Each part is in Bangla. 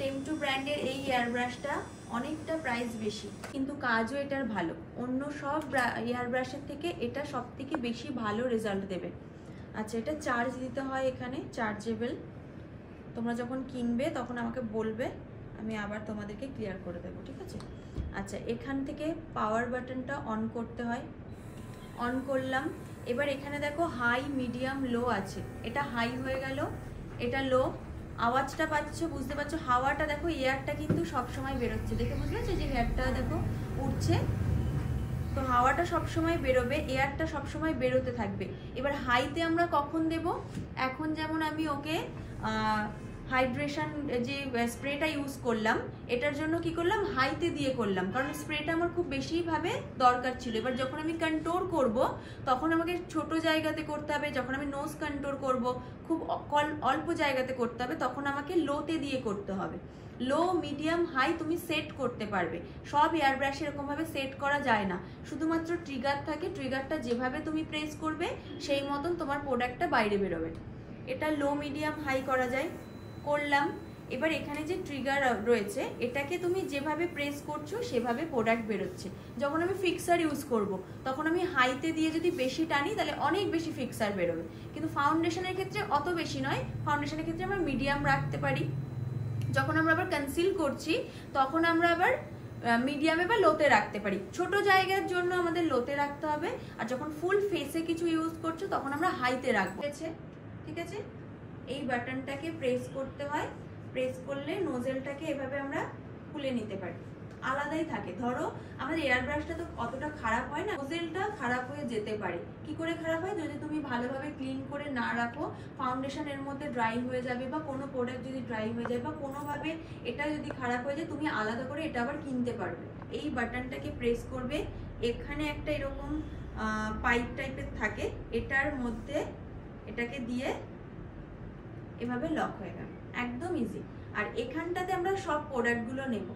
টেমটু ব্র্যান্ডের এই এয়ার ব্রাশটা অনেকটা প্রাইস বেশি, কিন্তু কাজও এটার ভালো। অন্য সব এয়ার ব্রাশের থেকে এটা সব থেকে বেশি ভালো রেজাল্ট দেবে। আচ্ছা, এটা চার্জ দিতে হয়, এখানে চার্জেবল। তোমরা যখন কিনবে তখন আমাকে বলবে, আমি আবার তোমাদেরকে ক্লিয়ার করে দেবো, ঠিক আছে? আচ্ছা, এখান থেকে পাওয়ার বাটনটা অন করতে হয়, অন করলাম। এবার এখানে দেখো হাই, মিডিয়াম, লো আছে। এটা হাই হয়ে গেল, এটা লো। আওয়াজটা পাচ্ছ, বুঝতে পারছো? হাওয়াটা দেখো, এয়ারটা কিন্তু সবসময় বেরোচ্ছে, দেখে বুঝতে পারছো যে এয়ারটা দেখো উঠছে। তো হাওয়াটা সবসময় বেরোবে, এয়ারটা সবসময় বেরোতে থাকবে। এবার হাইতে আমরা কখন দেব? এখন যেমন আমি ওকে হাইড্রেশন যে স্প্রেটা ইউজ করলাম, এটার জন্য কি করলাম, হাইতে দিয়ে করলাম, কারণ স্প্রেটা আমার খুব বেশিভাবে দরকার ছিল। এবার যখন আমি কন্ট্রোল করব তখন আমাকে ছোট জায়গাতে করতে হবে। যখন আমি নোজ কন্ট্রোল করব খুব অল্প জায়গাতে করতে হবে, তখন আমাকে লোতে দিয়ে করতে হবে। লো, মিডিয়াম, হাই তুমি সেট করতে পারবে। সব এয়ার ব্রাশে এরকমভাবে সেট করা যায় না, শুধুমাত্র ট্রিগার থাকে। ট্রিগারটা যেভাবে তুমি প্রেস করবে সেই মতন তোমার প্রোডাক্টটা বাইরে বেরোবে। এটা লো, মিডিয়াম, হাই করা যায়, করলাম। এবার এখানে যে ট্রিগার রয়েছে, এটাকে তুমি যেভাবে প্রেস করছো সেভাবে প্রোডাক্ট বেরোচ্ছে। যখন আমি ফিক্সার ইউজ করব তখন আমি হাইতে দিয়ে যদি বেশি টানি তাহলে অনেক বেশি ফিক্সার বেরোবে, কিন্তু ফাউন্ডেশনের ক্ষেত্রে অত বেশি নয়। ফাউন্ডেশনের ক্ষেত্রে আমরা মিডিয়াম রাখতে পারি। যখন আমরা আবার কনসিল করছি তখন আমরা আবার মিডিয়ামে বা লোতে রাখতে পারি। ছোট জায়গার জন্য আমাদের লোতে রাখতে হবে, আর যখন ফুল ফেসে কিছু ইউজ করছো তখন আমরা হাইতে রাখবো, ঠিক আছে? এই বাটনটাকে প্রেস করতে হয়, প্রেস করলে নোজেলটাকে এভাবে আমরা খুলে নিতে পারি। আলাদাই থাকে। ধরো আমাদের এয়ার ব্রাশটা তো অতটা খারাপ হয় না, নোজেলটা খারাপ হয়ে যেতে পারে। কি করে খারাপ হয়? যদি তুমি ভালোভাবে ক্লিন করে না রাখো, ফাউন্ডেশন এর মধ্যে ড্রাই হয়ে যাবে, বা কোনো প্রোডাক্ট যদি ড্রাই হয়ে যায়, বা কোনোভাবে এটা যদি খারাপ হয়ে যায়, তুমি আলাদা করে এটা আবার কিনতে পারবে। এই বাটনটাকে প্রেস করবে, এখানে একটা এরকম পাইপ টাইপের থাকে, এটার মধ্যে এটাকে দিয়ে এভাবে লক হয়ে গেল, একদম ইজি। আর এখানটাতে আমরা সব প্রোডাক্টগুলো নেব,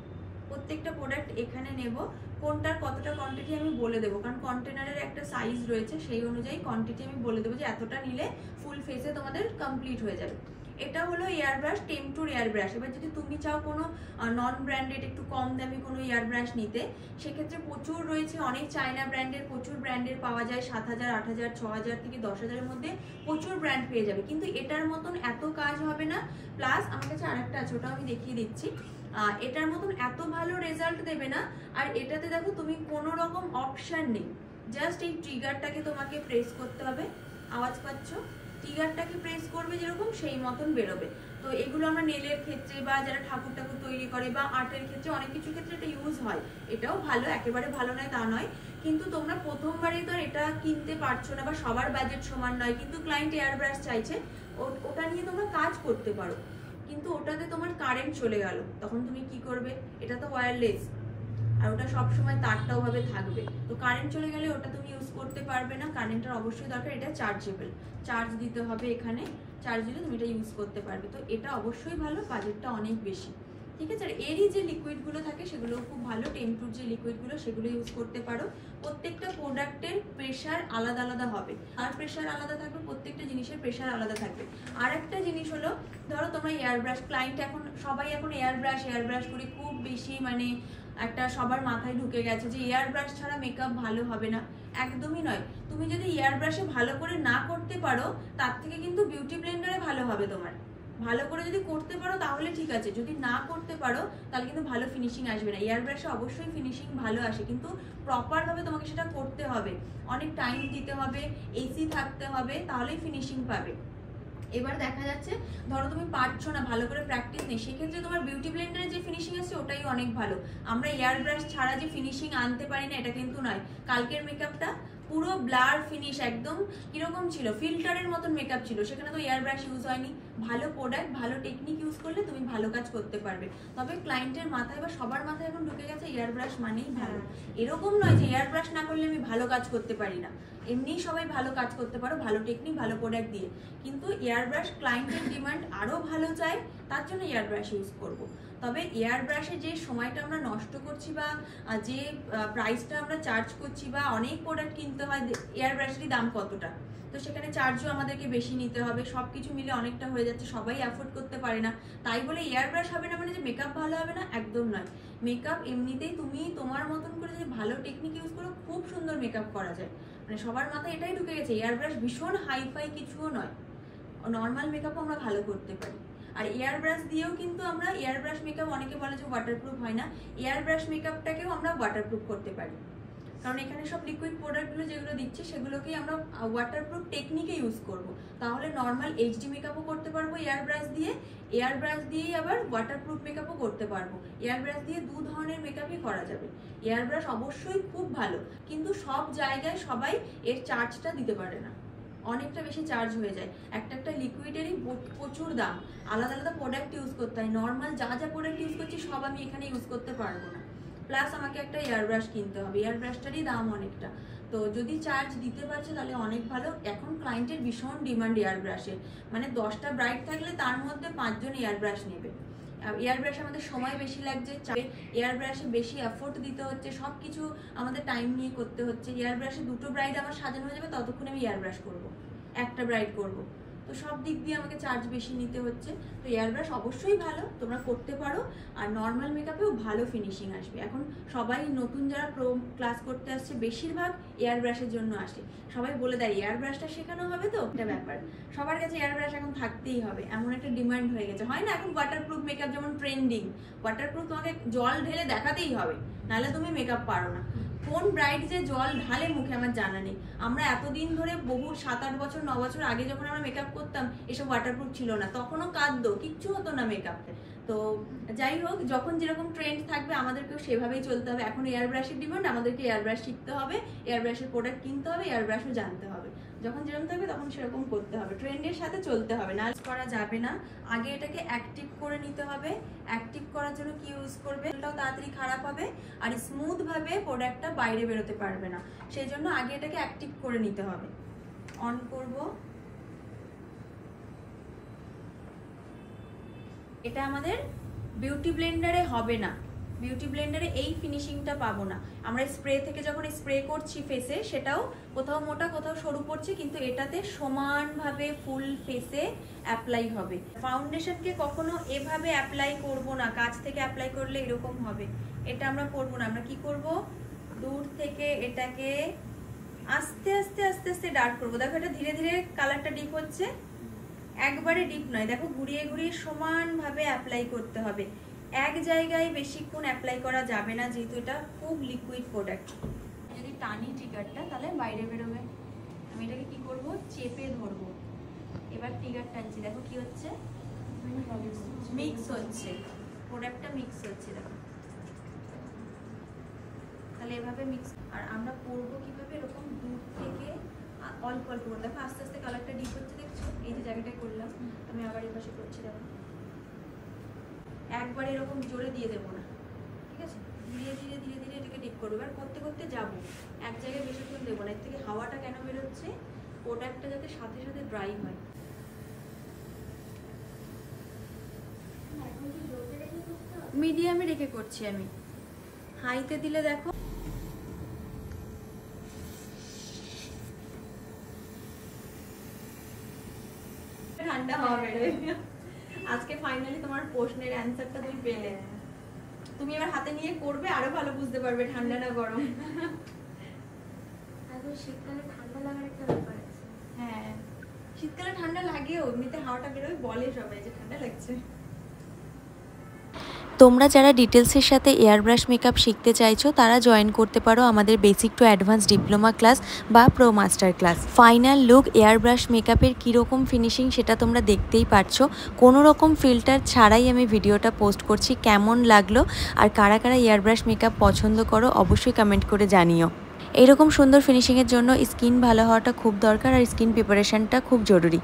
প্রত্যেকটা প্রোডাক্ট এখানে নেব। কোনটার কতটা কোয়ান্টিটি আমি বলে দেবো, কারণ কন্টেনারের একটা সাইজ রয়েছে, সেই অনুযায়ী কোয়ান্টিটি আমি বলে দেবো যে এতটা নিলে ফুল ফেসে তোমাদের কমপ্লিট হয়ে যাবে। এটা হলো এয়ার ব্রাশ, টেমটুর এয়ার ব্রাশ। এবার যদি তুমি চাও কোনো নন ব্র্যান্ডেড একটু কম দামি কোনো এয়ার ব্রাশ নিতে, সেক্ষেত্রে প্রচুর রয়েছে, অনেক চায়না ব্র্যান্ডের, প্রচুর ব্র্যান্ডের পাওয়া যায়। 7,000, 8,000, 6,000 থেকে 10,000-এর মধ্যে প্রচুর ব্র্যান্ড পেয়ে যাবে, কিন্তু এটার মতন এত কাজ হবে না। প্লাস আমার কাছে আরেকটা আছে, ওটা আমি দেখিয়ে দিচ্ছি। এটার মতন এত ভালো রেজাল্ট দেবে না। আর এটাতে দেখো তুমি কোনো রকম অপশন নেই, জাস্ট এই ট্রিগারটাকে তোমাকে প্রেস করতে হবে। আওয়াজ পাচ্ছ? ট্রিগারটাকে প্রেস করবে যেরকম, সেই মতন বেরোবে। তো এগুলো আমরা নেলের ক্ষেত্রে, বা যারা ঠাকুর টাকুর তৈরি করে, বা আর্টের ক্ষেত্রে, অনেক কিছু ক্ষেত্রে এটা ইউজ হয়। এটাও ভালো, একেবারে ভালো নয় তা নয়, কিন্তু তোমরা প্রথমবারেই তো এটা কিনতে পারছো না, বা সবার বাজেট সমান নয়, কিন্তু ক্লায়েন্ট এয়ার ব্রাশ চাইছে, ওটা নিয়ে তোমরা কাজ করতে পারো। কিন্তু ওটাতে তোমার কারেন্ট চলে গেল, তখন তুমি কি করবে? এটা তো ওয়্যারলেস, আর ওটা সবসময় তারটা ওভাবে থাকবে, তো কারেন্ট চলে গেলে ওটা তুমি ইউজ করতে পারবে না। কারেন্টের অবশ্যই দরকার। এটা চার্জেবল, চার্জ দিতে হবে এখানে, চার্জ দিলে তুমি এটা ইউজ করতে পারবে। তো এটা অবশ্যই ভালো, বাজেটটা অনেক বেশি, ঠিক আছে? আর এরই যে লিকুইডগুলো থাকে সেগুলো খুব ভালো, টেমটুর যে লিকুইডগুলো সেগুলো ইউজ করতে পারো। প্রত্যেকটা প্রোডাক্টের প্রেশার আলাদা আলাদা হবে, আর প্রেশার আলাদা থাকবে, প্রত্যেকটা জিনিসের প্রেশার আলাদা থাকবে। আর একটা জিনিস হলো, ধরো তোমরা এয়ার ব্রাশ, ক্লায়েন্ট এখন সবাই এখন এয়ার ব্রাশ করে খুব বেশি, মানে একটা সবার মাথায় ঢুকে গেছে যে এয়ার ব্রাশ ছাড়া মেকআপ ভালো হবে না। একদমই নয়। তুমি যদি এয়ার ব্রাশে ভালো করে না করতে পারো, তার থেকে কিন্তু বিউটি ব্লেন্ডারে ভালো হবে তোমার। ভালো করে যদি করতে পারো তাহলে ঠিক আছে, যদি না করতে পারো তাহলে কিন্তু ভালো ফিনিশিং আসবে না। এয়ার ব্রাশে অবশ্যই ফিনিশিং ভালো আসে, কিন্তু প্রপারভাবে তোমাকে সেটা করতে হবে, অনেক টাইম দিতে হবে, এসি থাকতে হবে, তাহলেই ফিনিশিং পাবে। এবার দেখা যাচ্ছে ধরো তুমি পারছো না, ভালো করে প্র্যাকটিস নেই, সেক্ষেত্রে তোমার বিউটি ব্লেন্ডারে যে ফিনিশিং আসছে ওটাই অনেক ভালো। আমরা এয়ার ব্রাশ ছাড়া যে ফিনিশিং আনতে পারি না এটা কিন্তু নয়। কালকের মেকআপটা পুরো ব্লার ফিনিশ, একদম কিরকম ছিল, ফিল্টারের মতন মেকআপ ছিল, সেখানে তো এয়ার ব্রাশ ইউজ হয়নি। ভালো প্রোডাক্ট, ভালো টেকনিক ইউজ করলে তুমি ভালো কাজ করতে পারবে। তবে ক্লায়েন্টের মাথায় বা সবার মাথায় এখন ঢুকে গেছে এয়ার ব্রাশ মানেই ভালো। এরকম নয় যে এয়ার ব্রাশ না করলে আমি ভালো কাজ করতে পারি না, এমনি সবাই ভালো কাজ করতে পারো ভালো টেকনিক ভালো প্রোডাক্ট দিয়ে, কিন্তু এয়ার ব্রাশ ক্লায়েন্টের ডিমান্ড আরও ভালো চাই, তার জন্য এয়ার ব্রাশ ইউজ করব। তবে এয়ার ব্রাশে যে সময়টা আমরা নষ্ট করছি বা যে প্রাইসটা আমরা চার্জ করছি বা অনেক প্রোডাক্ট কিনতে হয়, এয়ার ব্রাশেরই দাম কতটা, তো সেখানে চার্জও আমাদেরকে বেশি নিতে হবে, সব কিছু মিলে অনেকটা হয়ে যাচ্ছে, সবাই অ্যাফোর্ড করতে পারে না। তাই বলে এয়ার ব্রাশ হবে না মানে যে মেকআপ ভালো হবে না, একদম নয়। মেকআপ এমনিতেই তুমি তোমার মতন করে যদি ভালো টেকনিক ইউজ করো খুব সুন্দর মেকআপ করা যায়। মানে সবার মাথায় এটাই ঢুকে গেছে এয়ার ব্রাশ ভীষণ হাইফাই কিছুও নয়, নর্মাল মেকআপও আমরা ভালো করতে পারি। আর এয়ার ব্রাশ দিয়েও কিন্তু আমরা এয়ার ব্রাশ মেকআপ, অনেকে বলে যে ওয়াটারপ্রুফ হয় না, এয়ার ব্রাশ মেকআপটাকেও আমরা ওয়াটারপ্রুফ করতে পারি, কারণ এখানে সব লিকুইড প্রোডাক্টগুলো যেগুলো দিচ্ছি সেগুলোকেই আমরা ওয়াটারপ্রুফ টেকনিকে ইউজ করব। তাহলে নর্মাল এইচডি মেকআপও করতে পারবো এয়ার ব্রাশ দিয়ে, এয়ার ব্রাশ দিয়েই আবার ওয়াটারপ্রুফ মেকআপও করতে পারবো। এয়ার ব্রাশ দিয়ে দু ধরনের মেকআপই করা যাবে। এয়ার ব্রাশ অবশ্যই খুব ভালো, কিন্তু সব জায়গায় সবাই এর চার্জটা দিতে পারে না, অনেকটা বেশি চার্জ হয়ে যায়। একটা লিকুইডেরই প্রচুর দাম, আলাদা আলাদা প্রোডাক্ট ইউজ করতে হয়, নর্মাল যা যা প্রোডাক্ট ইউজ করছি সব আমি এখানে ইউজ করতে পারবো না, প্লাস আমাকে একটা এয়ার ব্রাশ কিনতে হবে, এয়ার ব্রাশটারই দাম অনেকটা। তো যদি চার্জ দিতে পারছে তাহলে অনেক ভালো। এখন ক্লায়েন্টের ভীষণ ডিমান্ড এয়ার ব্রাশের, মানে 10টা ব্রাইট থাকলে তার মধ্যে 5 জন এয়ার ব্রাশ নেবে। এয়ার ব্রাশে আমাদের সময় বেশি লাগছে, এয়ার ব্রাশে বেশি এফোর্ট দিতে হচ্ছে, সব কিছু আমাদের টাইম নিয়ে করতে হচ্ছে। এয়ার ব্রাশে 2টো ব্রাইড আমার সাজানো হয়ে যাবে, ততক্ষণে আমি এয়ার ব্রাশ করবো, একটা ব্রাইড করবো, তো সব দিক দিয়ে আমাকে চার্জ বেশি নিতে হচ্ছে। তো এয়ার ব্রাশ অবশ্যই ভালো, তোমরা করতে পারো, আর নর্মাল মেকআপেও ভালো ফিনিশিং আসবে। এখন সবাই নতুন যারা প্রো ক্লাস করতে আসছে বেশিরভাগ এয়ার ব্রাশের জন্য আসে, সবাই বলে দেয় এয়ার ব্রাশটা শেখানো হবে, তো এটা ব্যাপার সবার কাছে এয়ার ব্রাশ এখন থাকতেই হবে, এমন একটা ডিমান্ড হয়ে গেছে। হয় না এখন ওয়াটারপ্রুফ মেকআপ যেমন ট্রেন্ডিং, ওয়াটারপ্রুফ তোমাকে জল ঢেলে দেখাতেই হবে, নাহলে তুমি মেকআপ পারো না। কোন ব্রাইড যে জল ঢালে মুখে আমার জানা নেই। আমরা এতদিন ধরে বহু 7-8 বছর 9 বছর আগে যখন আমরা মেকআপ করতাম এসব ওয়াটারপ্রুফ ছিল না, তখনও কাঁদতো, কিচ্ছু হতো না মেকআপে। তো যাই হোক, যখন যেরকম ট্রেন্ড থাকবে আমাদেরকেও সেভাবেই চলতে হবে। এখন এয়ার ব্রাশের ডিমান্ড, আমাদেরকে এয়ার ব্রাশ শিখতে হবে, এয়ার ব্রাশের প্রোডাক্ট কিনতে হবে, এয়ার ব্রাশও জানতে হবে। যখন যেরকম থাকবে তখন সেরকম করতে হবে, ট্রেন্ডের সাথে চলতে হবে, না করা যাবে না। আগে এটাকে অ্যাক্টিভ করে নিতে হবে। অ্যাক্টিভ করার জন্য কি ইউজ করবে, এটাও তাড়াতাড়ি খারাপ হবে আর স্মুথ ভাবে প্রোডাক্টটা বাইরে বেরোতে পারবে না, সেই জন্য আগে এটাকে অ্যাক্টিভ করে নিতে হবে। অন করব, এটা আমাদের বিউটি ব্লেন্ডারে হবে না, বিউটি ব্লেন্ডারে এই ফিনিশিংটা পাবো না। আমরা স্প্রে থেকে যখন স্প্রে করছি ফেসে, সেটাও কোথাও মোটা কোথাও সরু পড়ছে, কিন্তু এটাতে সমানভাবে ফুল ফেসে অ্যাপ্লাই হবে। ফাউন্ডেশনকে কখনো এভাবে অ্যাপ্লাই করব না, কাছ থেকে অ্যাপ্লাই করলে এরকম হবে, এটা আমরা করব না। আমরা কি করব, দূর থেকে এটাকে আস্তে আস্তে আস্তে আস্তে ডার্ক করবো। দেখো এটা ধীরে ধীরে কালারটা ডিপ হচ্ছে, একবারে ডিপ নয়, দেখো ঘুরিয়ে ঘুরিয়ে সমানভাবে অ্যাপ্লাই করতে হবে। এক জায়গায় বেশিক্ষণ অ্যাপ্লাই করা যাবে না, যেহেতু এটা খুব লিকুইড প্রোডাক্ট। যদি টানি ট্রিগারটা তাহলে বাইরে বেরোবে। আমি এটাকে কি করব, চেপে ধরবো। এবার ট্রিগার টানছি, দেখো কি হচ্ছে, মিক্স হচ্ছে, প্রোডাক্টটা মিক্স হচ্ছে, দেখো তাহলে এভাবে মিক্স। আর আমরা করবো কিভাবে, এরকম দূর থেকে অল্প অল্প করে, দেখো আস্তে আস্তে কালারটা ডিপ হচ্ছে, দেখছো এই যে জায়গাটা করলাম, আমি আবার এই পাশে করছি, দেখো একবার এরকম জোরে দিয়ে দেবো না, ঠিক আছে, ধীরে ধীরে ধীরে ধীরে এটাকে ডিপ করবো। এবার করতে করতে যাবো, এক জায়গায় বেশিক্ষণ দেবো না। এর থেকে হাওয়াটা কেন বেরোচ্ছে, প্রোডাক্টটা যাতে সাথে সাথে ড্রাই হয়। মিডিয়ামে রেখে করছি আমি, হাইতে দিলে দেখো ঠান্ডা হাওয়া বেরোয়। আজকে ফাইনালি তোমার প্রশ্নের অ্যানসারটা তুমি পেলে। তুমি এবার হাতে নিয়ে করবে, আরো ভালো বুঝতে পারবে ঠান্ডা না গরম। এখন শীতকালে ঠান্ডা লাগার একটা ব্যাপার আছে। হ্যাঁ, শীতকালে ঠান্ডা লাগেও, এমনিতে হাওয়াটা বেরোয়, বলে সবাই যে ঠান্ডা লাগছে। তোমরা যারা ডিটেলসের সাথে এয়ার ব্রাশ মেকআপ শিখতে চাইছো তারা জয়েন করতে পারো আমাদের basic to advance diploma class বা pro master class. Final look air brush মেকআপের কীরকম ফিনিশিং সেটা তোমরা দেখতেই পারছো, কোনো রকম ফিল্টার ছাড়াই আমি ভিডিওটা পোস্ট করছি। কেমন লাগলো আর কারা কারা এয়ার ব্রাশ মেকআপ পছন্দ করো অবশ্যই কমেন্ট করে জানিও। এইরকম সুন্দর ফিনিশিংয়ের জন্য স্কিন ভালো হওয়াটা খুব দরকার, আর স্কিন প্রিপারেশনটা খুব জরুরি।